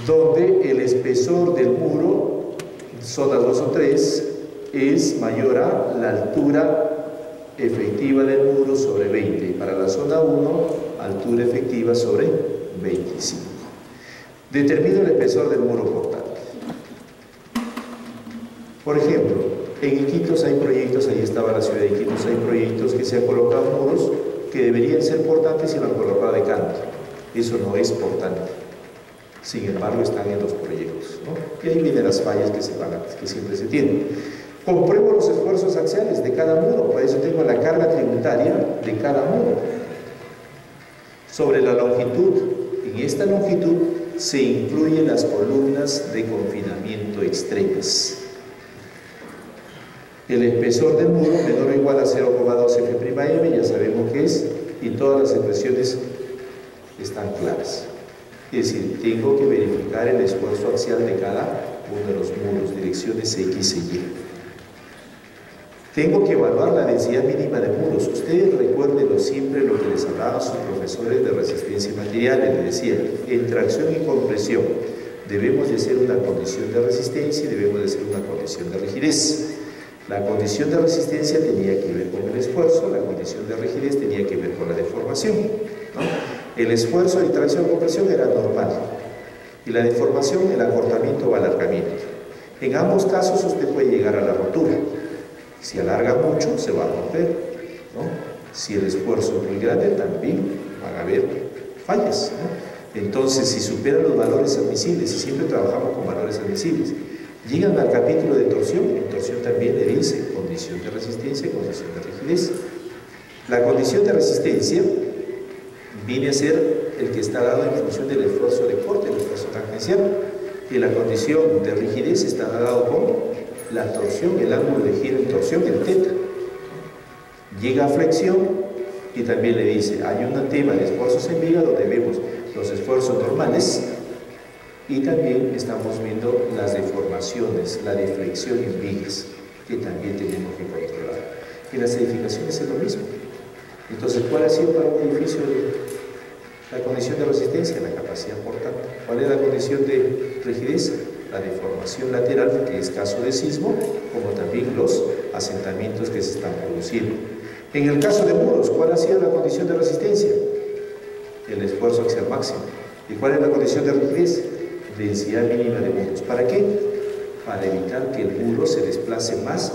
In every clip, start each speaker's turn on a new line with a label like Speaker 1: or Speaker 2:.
Speaker 1: donde el espesor del muro, zona 2 o 3, es mayor a la altura efectiva del muro sobre 20, y para la zona 1, altura efectiva sobre 25. Determino el espesor del muro portante. Por ejemplo, en Iquitos hay proyectos, ahí estaba la ciudad de Iquitos, hay proyectos que se han colocado muros que deberían ser portantes y lo han colocado de canto. Eso no es portante. Sin embargo, están en los proyectos, ¿no? Y ahí vienen las fallas que siempre se tienen. Compruebo los esfuerzos axiales de cada muro, por eso tengo la carga tributaria de cada muro. Sobre la longitud, en esta longitud se incluyen las columnas de confinamiento extremas. El espesor del muro menor o igual a 0,2 F'M, ya sabemos qué es, y todas las expresiones están claras. Es decir, tengo que verificar el esfuerzo axial de cada uno de los muros, direcciones X y Y. Tengo que evaluar la densidad mínima de muros. Ustedes recuérdenlo siempre lo que les hablaban sus profesores de resistencia y materiales. Les decía, en tracción y compresión debemos de ser una condición de resistencia y debemos de ser una condición de rigidez. La condición de resistencia tenía que ver con el esfuerzo, la condición de rigidez tenía que ver con la deformación, ¿no? El esfuerzo de tracción y compresión era normal y la deformación, el acortamiento o alargamiento. En ambos casos usted puede llegar a la rotura. Si alarga mucho, se va a romper, ¿no? Si el esfuerzo es muy grande, también van a haber fallas, ¿no? Entonces, si superan los valores admisibles, y siempre trabajamos con valores admisibles, llegan al capítulo de torsión, en torsión también le dice condición de resistencia y condición de rigidez. La condición de resistencia viene a ser el que está dado en función del esfuerzo de corte, el esfuerzo tangencial, y la condición de rigidez está dado con la torsión, el ángulo de giro en torsión, el θ. Llega a flexión y también le dice, hay un tema de esfuerzos en viga donde vemos los esfuerzos normales y también estamos viendo las deformaciones, la deflexión en vigas, que también tenemos que controlar. En las edificaciones es lo mismo. Entonces, ¿cuál ha sido para un edificio la condición de resistencia? La capacidad portante. ¿Cuál es la condición de rigidez? La deformación lateral, que es caso de sismo, como también los asentamientos que se están produciendo. En el caso de muros, ¿cuál ha sido la condición de resistencia? El esfuerzo axial máximo. ¿Y cuál es la condición de rigidez? Densidad mínima de muros. ¿Para qué? Para evitar que el muro se desplace más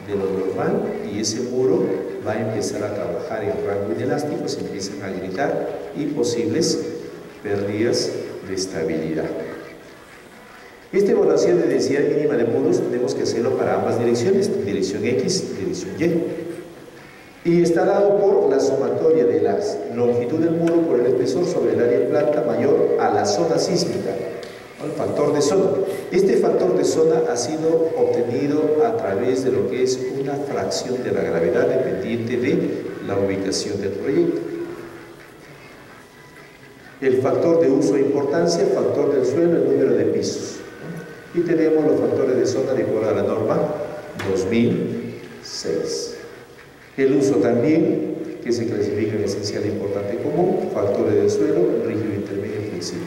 Speaker 1: de lo normal y ese muro va a empezar a trabajar en rango inelástico, se empiezan a gritar y posibles pérdidas de estabilidad. Esta evaluación de densidad mínima de muros tenemos que hacerlo para ambas direcciones, dirección X y dirección Y. Y está dado por la sumatoria de la longitud del muro por el espesor sobre el área de planta mayor a la zona sísmica, ¿no? El factor de zona. Este factor de zona ha sido obtenido a través de lo que es una fracción de la gravedad dependiente de la ubicación del proyecto. El factor de uso e importancia, el factor del suelo, el número de pisos. Y tenemos los factores de zona de acuerdo a la norma 2006. El uso también, que se clasifica en esencial, importante y común, factores del suelo, rígido, intermedio y flexible.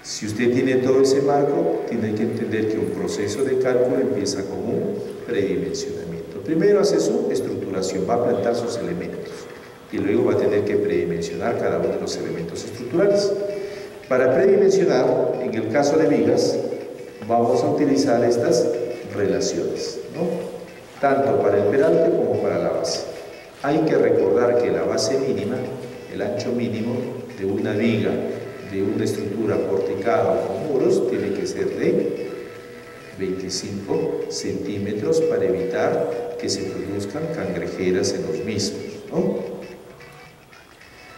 Speaker 1: Si usted tiene todo ese marco, tiene que entender que un proceso de cálculo empieza con un predimensionamiento. Primero hace su estructuración, va a plantar sus elementos y luego va a tener que predimensionar cada uno de los elementos estructurales. Para predimensionar, en el caso de vigas, vamos a utilizar estas relaciones, ¿no? Tanto para el peralte como para la base. Hay que recordar que la base mínima, el ancho mínimo de una viga, de una estructura porticada o con muros, tiene que ser de 25 centímetros para evitar que se produzcan cangrejeras en los mismos, ¿no?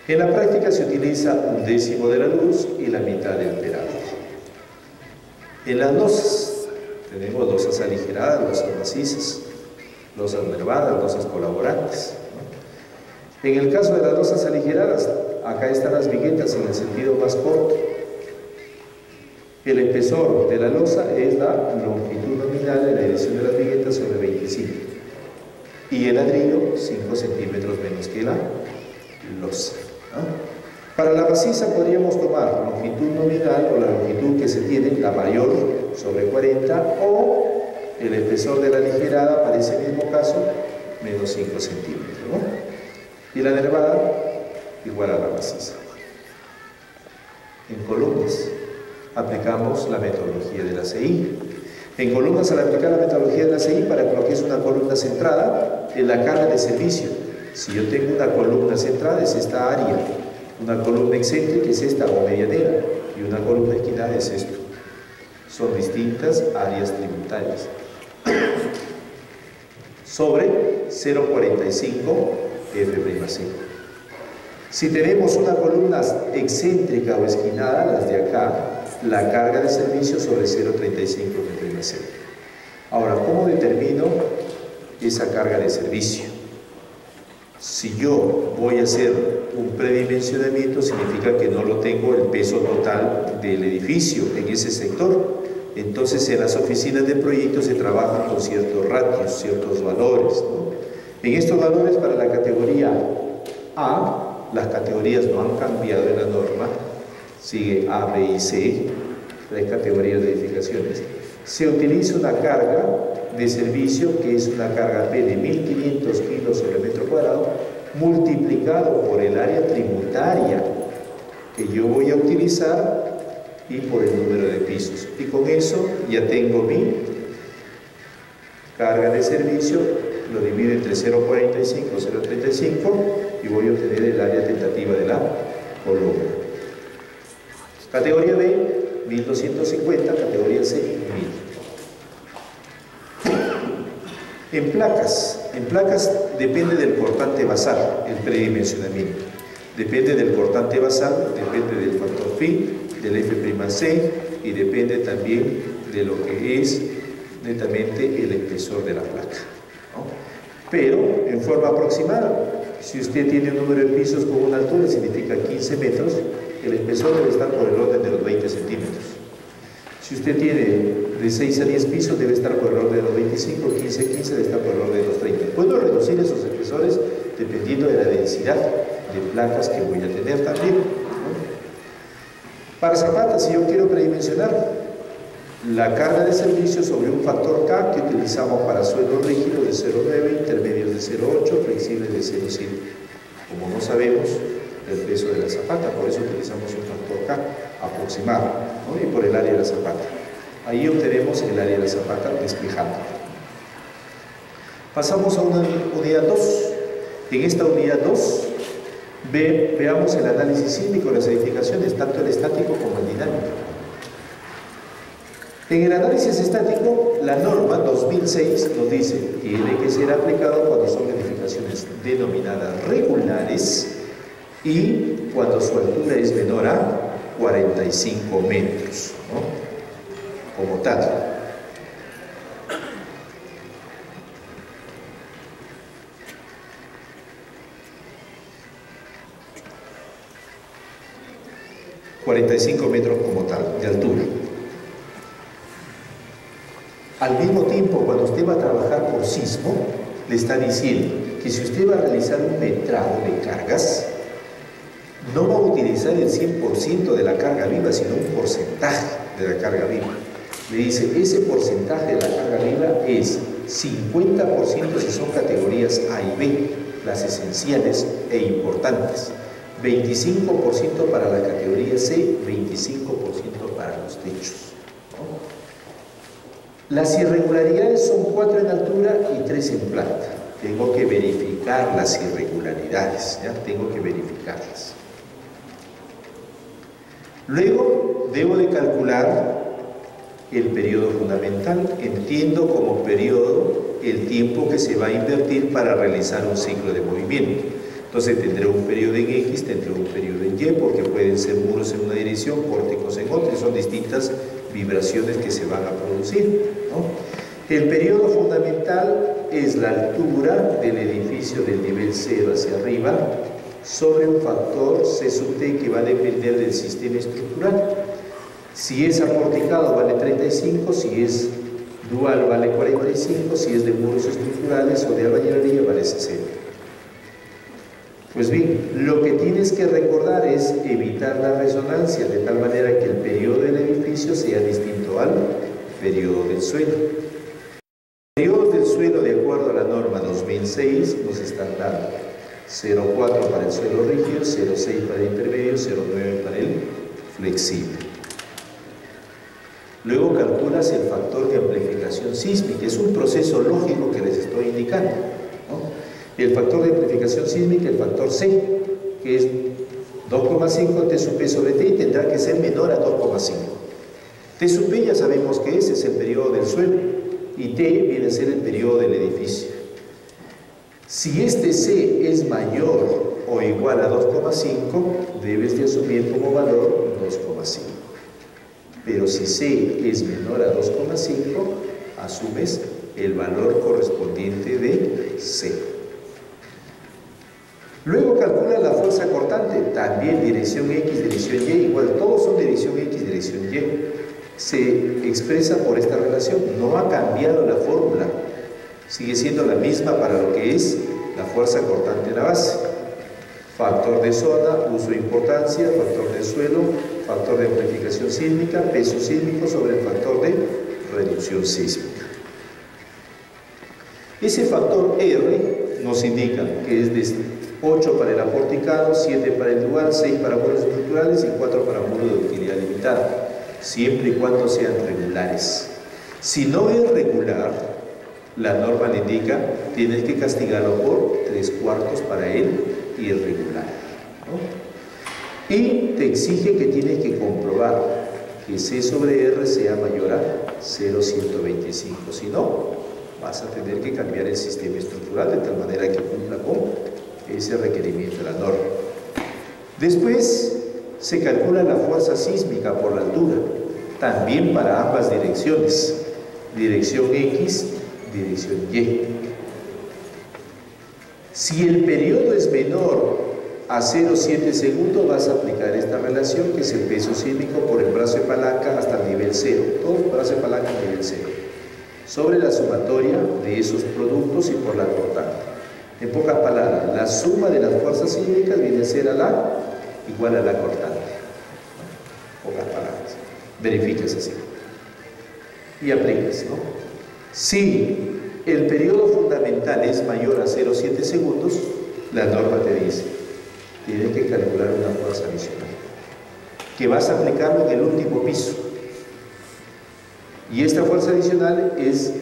Speaker 1: En la práctica se utiliza 1/10 de la luz y la mitad del peralte. En las losas tenemos losas aligeradas, losas macizas, losas nervadas, losas colaborantes, ¿no? En el caso de las losas aligeradas, acá están las viguetas en el sentido más corto. El espesor de la losa es la longitud nominal de la dirección de las viguetas sobre 25. Y el ladrillo 5 centímetros menos que la losa, ¿no? Para la maciza podríamos tomar longitud nominal o la longitud que se tiene, la mayor, sobre 40, o el espesor de la ligerada, para ese mismo caso, menos 5 centímetros, ¿no? Y la nervada, igual a la maciza. En columnas, aplicamos la metodología de la CI. En columnas, al aplicar la metodología de la CI, para lo que es una columna centrada, en la carga de servicio. Si yo tengo una columna centrada, es esta área. Una columna excéntrica es esta, o medianera. Y una columna esquinada es esto. Son distintas áreas tributarias. Sobre 0,45 F'C. Si tenemos una columna excéntrica o esquinada, las de acá, la carga de servicio sobre 0,35 F'C. Ahora, ¿cómo determino esa carga de servicio? Si yo voy a hacer un predimensionamiento, significa que no lo tengo el peso total del edificio en ese sector. Entonces, en las oficinas de proyectos se trabajan con ciertos ratios, ciertos valores, ¿no? En estos valores, para la categoría A, las categorías no han cambiado en la norma, sigue A, B y C, las categorías de edificaciones. Se utiliza una carga de servicio que es una carga P de 1500 kilos sobre metro cuadrado multiplicado por el área tributaria que yo voy a utilizar y por el número de pisos. Y con eso ya tengo mi carga de servicio, lo divido entre 0,45 y 0,35 y voy a obtener el área tentativa de la columna. Categoría B, 1250, categoría C, 1000. En placas depende del cortante basal, el predimensionamiento. Depende del cortante basal, depende del factor phi, del F'C y depende también de lo que es netamente el espesor de la placa, ¿no? Pero en forma aproximada, si usted tiene un número de pisos con una altura, significa 15 metros, el espesor debe estar por el orden de los 20 centímetros. Si usted tiene de 6 a 10 pisos, debe estar por el orden de los 25, 15, 15 debe estar por el orden de los 30. Puedo reducir esos espesores dependiendo de la densidad de placas que voy a tener también, ¿no? Para Zapata, si yo quiero predimensionar la carga de servicio sobre un factor K que utilizamos para suelos rígidos de 0,9, intermedios de 0,8, flexibles de 0,7. Como no sabemos el peso de la zapata, por eso utilizamos un factor K aproximado, ¿no? Y por el área de la zapata. Ahí obtenemos el área de la zapata despejando. Pasamos a una unidad 2. En esta unidad 2 veamos el análisis sísmico de las edificaciones, tanto el estático como el dinámico. En el análisis estático, la norma 2006 nos dice que tiene que ser aplicado cuando son edificaciones denominadas regulares y cuando su altura es menor a 45 metros, ¿no? Como tal. ...45 metros como tal, de altura. Al mismo tiempo, cuando usted va a trabajar por sismo, le está diciendo que si usted va a realizar un metrado de cargas, no va a utilizar el 100% de la carga viva, sino un porcentaje de la carga viva. Le dice, ese porcentaje de la carga viva es 50% si son categorías A y B, las esenciales e importantes. 25% para la categoría C, 25% para los techos, ¿no? Las irregularidades son 4 en altura y 3 en planta. Tengo que verificar las irregularidades, ¿ya? Tengo que verificarlas. Luego, debo de calcular el periodo fundamental. Entiendo como periodo el tiempo que se va a invertir para realizar un ciclo de movimiento. Entonces tendré un periodo en X, tendré un periodo en Y, porque pueden ser muros en una dirección, pórticos en otra, y son distintas vibraciones que se van a producir, ¿no? El periodo fundamental es la altura del edificio del nivel 0 hacia arriba sobre un factor C sub T que va a depender del sistema estructural. Si es amorticado vale 35, si es dual vale 45, si es de muros estructurales o de albañilería vale 60. Pues bien, lo que tienes que recordar es evitar la resonancia, de tal manera que el periodo del edificio sea distinto al periodo del suelo. Periodos del suelo, de acuerdo a la norma 2006, nos están dando 0,4 para el suelo rígido, 0,6 para el intermedio, 0,9 para el flexible. Luego calculas el factor de amplificación sísmica. Es un proceso lógico que les estoy indicando, ¿no? El factor de amplificación sísmica, el factor C, que es 2,5 T sub P sobre T, y tendrá que ser menor a 2,5. T sub P ya sabemos que ese es el periodo del suelo, y T viene a ser el periodo del edificio. Si este C es mayor o igual a 2,5, debes de asumir como valor 2,5. Pero si C es menor a 2,5, asumes el valor correspondiente de C. Luego calcula la fuerza cortante, también dirección X, dirección Y, igual todos son dirección X, dirección Y. Se expresa por esta relación, no ha cambiado la fórmula, sigue siendo la misma para lo que es la fuerza cortante en la base. Factor de zona, uso de importancia, factor de suelo, factor de amplificación sísmica, peso sísmico sobre el factor de reducción sísmica. Ese factor R nos indica que es de 8 para el aporticado, 7 para el dual, 6 para muros estructurales y 4 para muros de utilidad limitada, siempre y cuando sean regulares. Si no es regular, la norma le indica, tienes que castigarlo por 3/4 para el irregular, ¿no? Y te exige que tienes que comprobar que C sobre R sea mayor a 0,125, si no, vas a tener que cambiar el sistema estructural de tal manera que cumpla con ese requerimiento de la norma. Después se calcula la fuerza sísmica por la altura, también para ambas direcciones, dirección X, dirección Y. Si el periodo es menor a 0,7 segundos, vas a aplicar esta relación, que es el peso sísmico por el brazo de palanca hasta el nivel 0, todo brazo de palanca a nivel 0, sobre la sumatoria de esos productos y por la cortante. En pocas palabras, la suma de las fuerzas sísmicas viene a ser igual a la cortante. Pocas palabras. Verificas así. Y aplicas, ¿no? Si el periodo fundamental es mayor a 0,7 segundos, la norma te dice, tienes que calcular una fuerza adicional, que vas a aplicarlo en el último piso. Y esta fuerza adicional es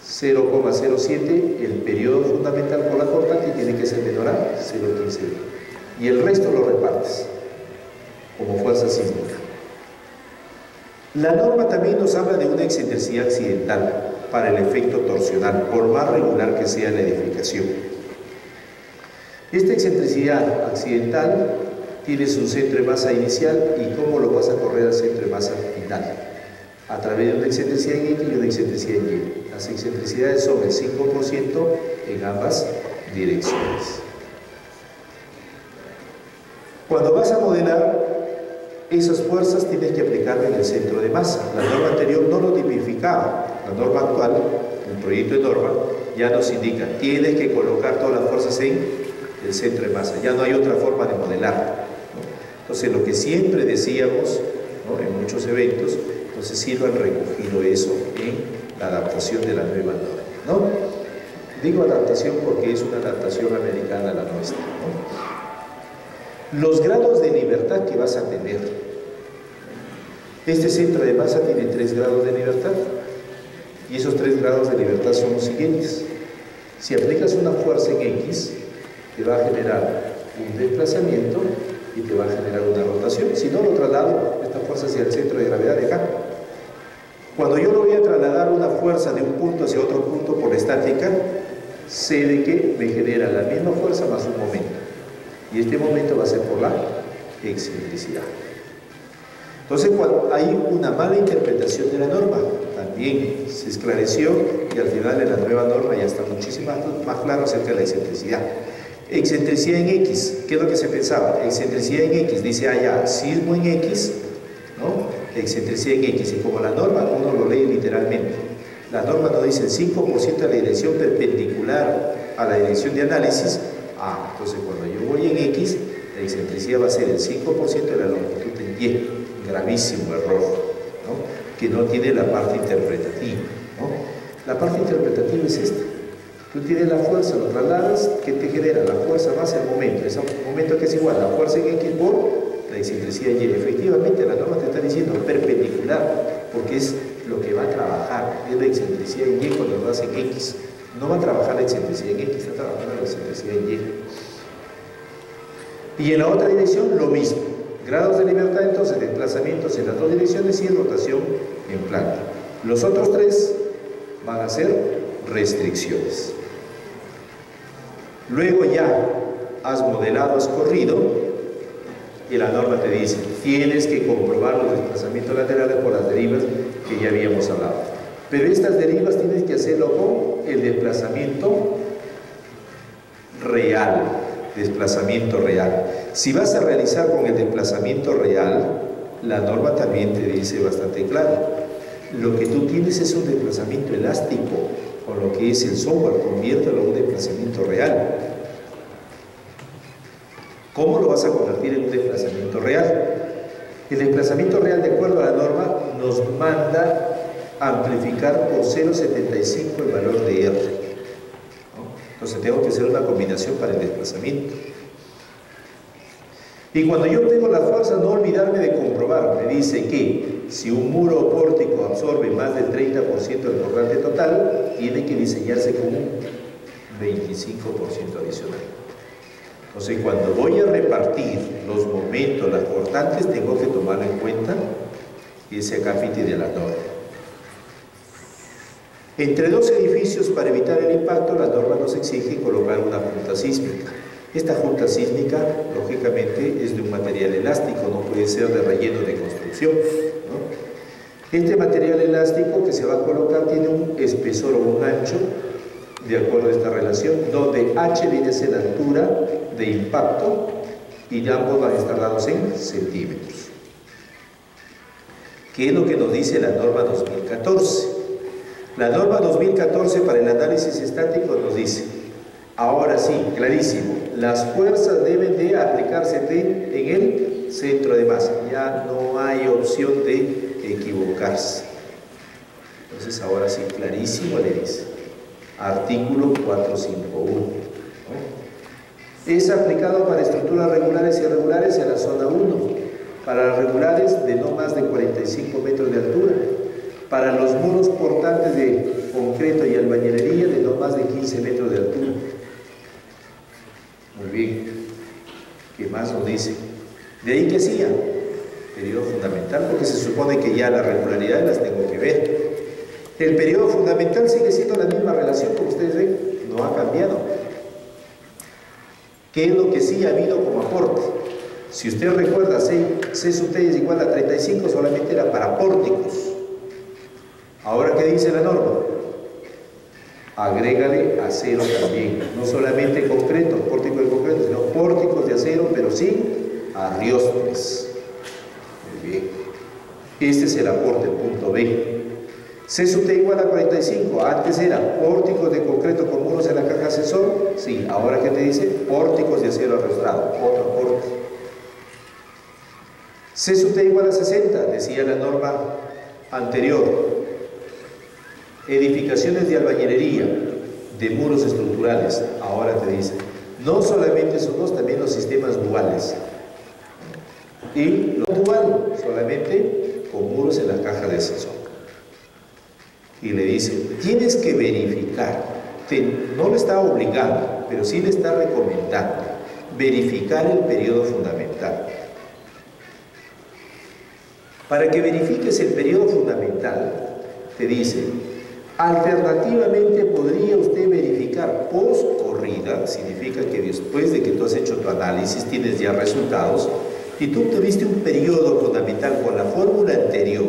Speaker 1: 0,07, el periodo fundamental por la cortante, y tiene que ser menor a 0,15. Y el resto lo repartes como fuerza sísmica. La norma también nos habla de una excentricidad accidental para el efecto torsional, por más regular que sea la edificación. Esta excentricidad accidental tienes un centro de masa inicial, y cómo lo vas a correr al centro de masa final, a través de una excentricidad en X y una excentricidad en Y. Las excentricidades son el 5% en ambas direcciones. Cuando vas a modelar esas fuerzas, tienes que aplicarlo en el centro de masa. La norma anterior no lo tipificaba. La norma actual, el proyecto de norma, ya nos indica, tienes que colocar todas las fuerzas en el centro de masa. Ya no hay otra forma de modelar, ¿no? Entonces, lo que siempre decíamos, ¿no?, en muchos eventos, entonces sí lo han recogido eso en la adaptación de la nueva norma, ¿no? Digo adaptación porque es una adaptación americana a la nuestra, ¿no? Los grados de libertad que vas a tener. Este centro de masa tiene 3 grados de libertad, y esos 3 grados de libertad son los siguientes. Si aplicas una fuerza en X, te va a generar un desplazamiento y te va a generar una rotación. Si no, lo traslado esta fuerza hacia el centro de gravedad de acá. Cuando yo lo voy a trasladar una fuerza de un punto hacia otro punto por estática, sé de que me genera la misma fuerza más un momento, y este momento va a ser por la excentricidad. Entonces, cuando hay una mala interpretación de la norma, también se esclareció, y al final en la nueva norma ya está muchísimo más claro acerca de la excentricidad. Excentricidad en X, ¿qué es lo que se pensaba? Excentricidad en X, dice allá, sismo en X, ¿no? Excentricidad en X, y como la norma uno lo lee literalmente, la norma nos dice el 5% de la dirección perpendicular a la dirección de análisis, Entonces cuando yo voy en X, la excentricidad va a ser el 5% de la longitud en Y. Gravísimo error, ¿no? Que no tiene la parte interpretativa, ¿no? La parte interpretativa es esta. Tú tienes la fuerza, lo trasladas, ¿qué te genera? La fuerza más el momento. Ese momento que es igual, la fuerza en X por la excentricidad Y. Efectivamente, la norma te está diciendo perpendicular, porque es lo que va a trabajar, es la excentricidad en Y cuando lo das en X. No va a trabajar la excentricidad en X, está trabajando la excentricidad en Y. Y en la otra dirección, lo mismo. Grados de libertad, entonces, desplazamientos en las dos direcciones y rotación en planta. Los otros tres van a ser restricciones. Luego ya has modelado, has corrido, y la norma te dice, tienes que comprobar los desplazamientos laterales por las derivas que ya habíamos hablado. Pero estas derivas tienes que hacerlo con el desplazamiento real. Desplazamiento real. Si vas a realizar con el desplazamiento real, la norma también te dice bastante claro. Lo que tú tienes es un desplazamiento elástico, con lo que es el software, conviértelo en un desplazamiento real. ¿Cómo lo vas a convertir en un desplazamiento real? El desplazamiento real, de acuerdo a la norma, nos manda amplificar por 0,75 el valor de R. Entonces tengo que hacer una combinación para el desplazamiento. Y cuando yo tengo la fuerza, no olvidarme de comprobar. Me dice que si un muro o pórtico absorbe más del 30% del torrente total, tiene que diseñarse con un 25% adicional. Entonces, cuando voy a repartir los momentos, las cortantes, tengo que tomarlo en cuenta ese acápite de la norma. Entre dos edificios, para evitar el impacto, la norma nos exige colocar una junta sísmica. Esta junta sísmica, lógicamente, es de un material elástico, no puede ser de relleno de construcción, ¿no? Este material elástico que se va a colocar tiene un espesor o un ancho, de acuerdo a esta relación, donde H viene a ser la altura de impacto y ambos van a estar dados en centímetros. ¿Qué es lo que nos dice la norma 2014? La norma 2014 para el análisis estático nos dice, ahora sí, clarísimo, las fuerzas deben de aplicarse en el centro de masa, ya no hay opción de equivocarse. Entonces ahora sí, clarísimo le dice, artículo 451, ¿no? Es aplicado para estructuras regulares y irregulares en la zona 1, para las regulares de no más de 45 metros de altura, para los muros portantes de concreto y albañilería de no más de 15 metros de altura. Muy bien, ¿qué más nos dice? De ahí que hacía periodo fundamental, porque se supone que ya las regularidades las tengo que ver. El periodo fundamental sigue siendo la misma relación, como ustedes ven, no ha cambiado. ¿Qué es lo que sí ha habido como aporte? Si usted recuerda, C sub T es igual a 35, solamente era para pórticos. Ahora, ¿qué dice la norma? Agrégale acero también, no solamente concreto, pórtico de concreto, sino pórticos de acero, pero sin arriostres. Muy bien. Este es el aporte, el punto B. C sub T igual a 45, antes era pórticos de concreto con muros en la caja ascensor, sí, ahora ¿qué te dice? Pórticos de acero arrostrado, otro aporte. C sub T igual a 60, decía la norma anterior. Edificaciones de albañilería, de muros estructurales, ahora te dice, no solamente esos dos, también los sistemas duales. Y lo dual, solamente con muros en la caja de ascensor. Y le dice, tienes que verificar, no lo está obligando, pero sí le está recomendando, verificar el periodo fundamental. Para que verifiques el periodo fundamental, te dice, alternativamente podría usted verificar post corrida, significa que después de que tú has hecho tu análisis tienes ya resultados y tú obtuviste un periodo fundamental con la fórmula anterior,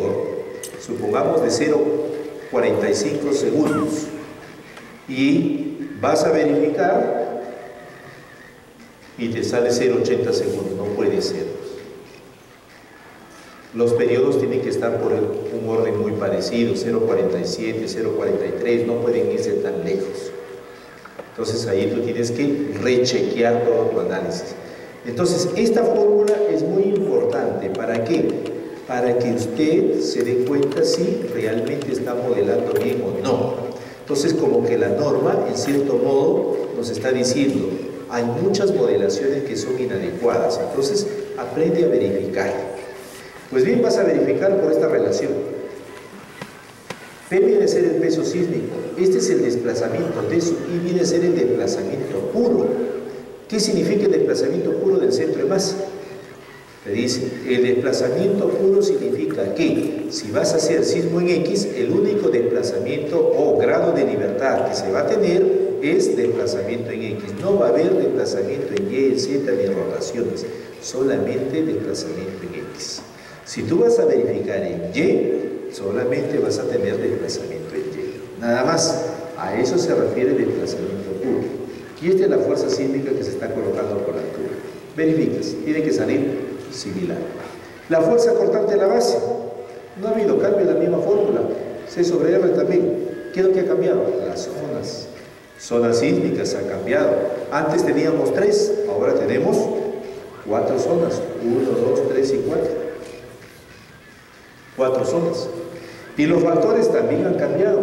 Speaker 1: supongamos de 0,45 segundos, y vas a verificar y te sale 0,80 segundos, no puede ser. Los periodos tienen que estar por un orden muy parecido, 0,47, 0,43, no pueden irse tan lejos. Entonces ahí tú tienes que rechequear todo tu análisis. Entonces esta fórmula es muy importante. ¿Para qué? Para que usted se dé cuenta si realmente está modelando bien o no. Entonces como que la norma en cierto modo nos está diciendo hay muchas modelaciones que son inadecuadas. Entonces aprende a verificar. Pues bien, vas a verificar por esta relación. P viene a ser el peso sísmico. Este es el desplazamiento de su y viene a ser el desplazamiento puro. ¿Qué significa el desplazamiento puro del centro de masa? Te dice, el desplazamiento puro significa que si vas a hacer sismo en X, el único desplazamiento o grado de libertad que se va a tener es desplazamiento en X. No va a haber desplazamiento en Y, en Z ni rotaciones, solamente desplazamiento en X. Si tú vas a verificar en Y, solamente vas a tener desplazamiento en Y. Nada más, a eso se refiere el desplazamiento puro. Y esta es la fuerza sísmica que se está colocando por la altura. Verificas, tiene que salir similar. La fuerza cortante de la base, no ha habido cambio en la misma fórmula. C sobre R también. ¿Qué es lo que ha cambiado? Las zonas. Zonas sísmicas ha cambiado. Antes teníamos 3, ahora tenemos 4 zonas. 1, 2, 3 y 4. 4 zonas. Y los factores también han cambiado.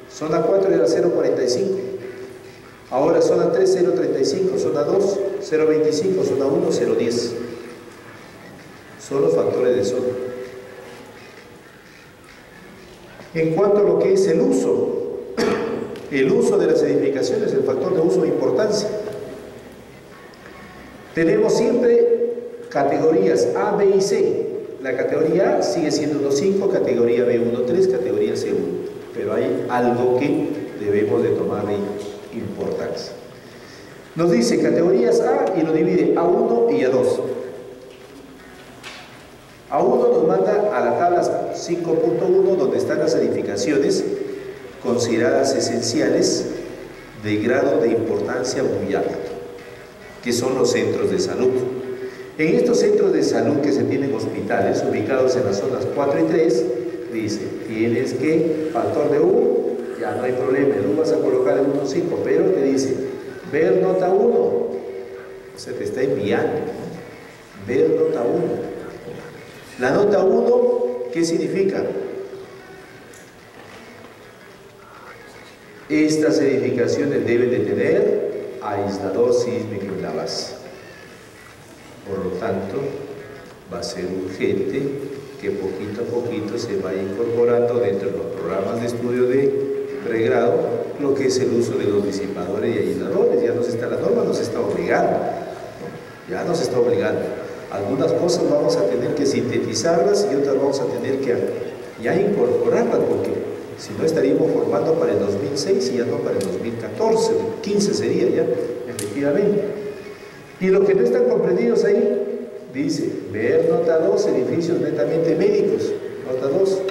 Speaker 1: Zona 4 era 0,45. Ahora zona 3, 0,35. Zona 2, 0,25. Zona 1, 0,10. Son los factores de zona. En cuanto a lo que es el uso de las edificaciones, el factor de uso de importancia. Tenemos siempre categorías A, B y C. La categoría A sigue siendo 1.5, categoría B 1.3, categoría C 1. Pero hay algo que debemos de tomar importancia. Nos dice categorías A y lo divide a 1 y a 2. A1 nos manda a la tabla 5.1 donde están las edificaciones consideradas esenciales de grado de importancia muy alto, que son los centros de salud. En estos centros de salud que se tienen hospitales ubicados en las zonas 4 y 3, dice, tienes que, factor de U, ya no hay problema, el U vas a colocar en 1.5, pero te dice, ver nota 1, se te está enviando, ver nota 1. La nota 1, ¿qué significa? Estas edificaciones deben de tener aislador sísmico en la base. Por lo tanto, va a ser urgente que poquito a poquito se vaya incorporando dentro de los programas de estudio de pregrado lo que es el uso de los disipadores y aisladores. Ya la norma nos está obligando, ¿no? Ya nos está obligando. Algunas cosas vamos a tener que sintetizarlas y otras vamos a tener que ya incorporarlas, porque si no estaríamos formando para el 2006 y ya no para el 2014, 15 sería ya, efectivamente. Y lo que no están comprendidos ahí, dice, ver nota 2, edificios netamente médicos, nota 2,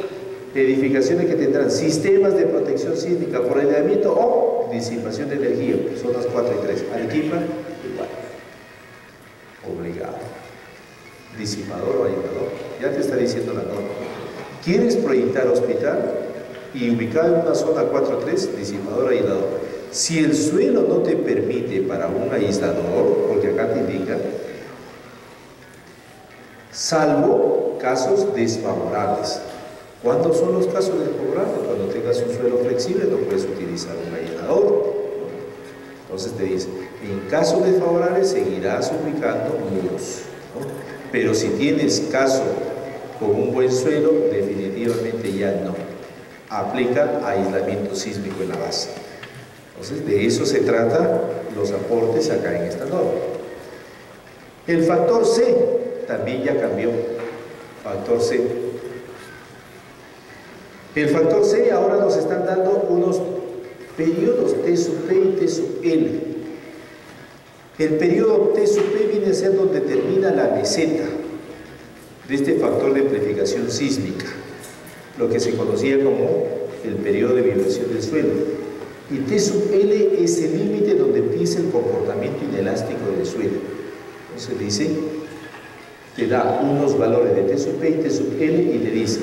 Speaker 1: edificaciones que tendrán sistemas de protección sísmica por aislamiento o disipación de energía, zonas 4 y 3, Arequipa, igual, obligado. Disipador o aislador, ya te está diciendo la norma. ¿Quieres proyectar hospital? Y ubicado en una zona 4.3, disipador aislador. Si el suelo no te permite para un aislador, porque acá te indica, salvo casos desfavorables. ¿Cuándo son los casos desfavorables? Cuando tengas un suelo flexible no puedes utilizar un aislador. Entonces te dice, en casos desfavorables seguirás ubicando muros, ¿no? Pero si tienes caso con un buen suelo, definitivamente ya no. Aplica aislamiento sísmico en la base. Entonces, de eso se trata los aportes acá en esta norma. El factor C también ya cambió. Factor C. El factor C ahora nos están dando unos periodos T sub P y T sub L. El periodo T sub P viene a ser donde termina la meseta de este factor de amplificación sísmica, lo que se conocía como el periodo de vibración del suelo. Y T sub L es el límite donde empieza el comportamiento inelástico del suelo. Entonces dice, te da unos valores de T sub P y T sub L y te dice,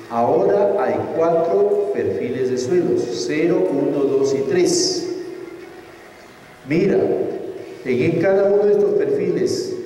Speaker 1: ahora hay 4 perfiles de suelos, 0, 1, 2 y 3. Mira, en cada uno de estos perfiles